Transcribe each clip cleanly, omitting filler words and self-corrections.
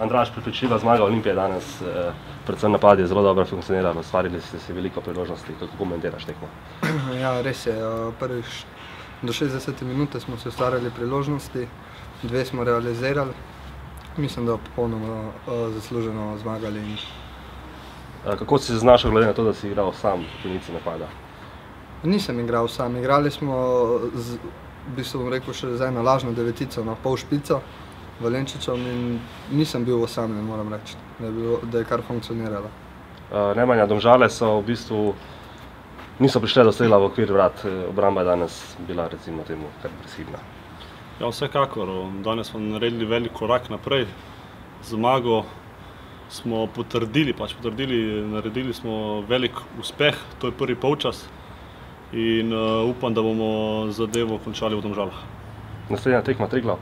Andraž, prepričljiva zmaga Olimpije danes, predvsem napad je zelo dobro funkcioniral, ustvarili ste si veliko priložnosti. Kako komentiraš tekmo? Ja, res je. Prvih do 60 minute smo se ustvarjali priložnosti, 2 smo realizirali. Mislim, da popolnoma zasluženo zmagali. Kako si se znašel glede na to, da si igral sam v konici napada? Nisem igral sam. Igrali smo, v bistvu bom rekel, še z eno lažno devetico na pol špico, Valenčičem, in nisem bil osamljen, moram reči, da je kar funkcioniralo. Nemanja, Domžale so v bistvu niso prišle do strela v okvir vrat. Obramba je danes bila, recimo temu, kar brezhibna. Ja, vsekakor. Danes smo naredili velik korak naprej. Zmago smo potrdili, naredili smo velik uspeh, to je prvi polčas in upam, da bomo zadevo končali v Domžalah. Naslednja tekma Triglav?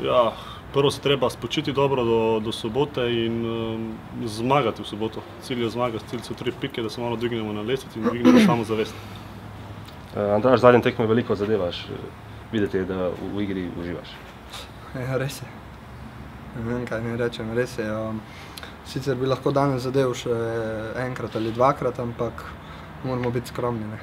Ja, prvo se treba spočiti dobro do sobote in zmagati v soboto. Cilj je zmagati, cilj so 3 pike, da se malo dvignemo na lestvici in dvignemo samozavest. Andraž, zadnje tekme veliko zadevaš, videti je, da v igri uživaš. Ja, res je. Ne vem, kaj ne rečem, res je. Sicer bi lahko danes zadev še enkrat ali dvakrat, ampak moramo biti skromni, ne.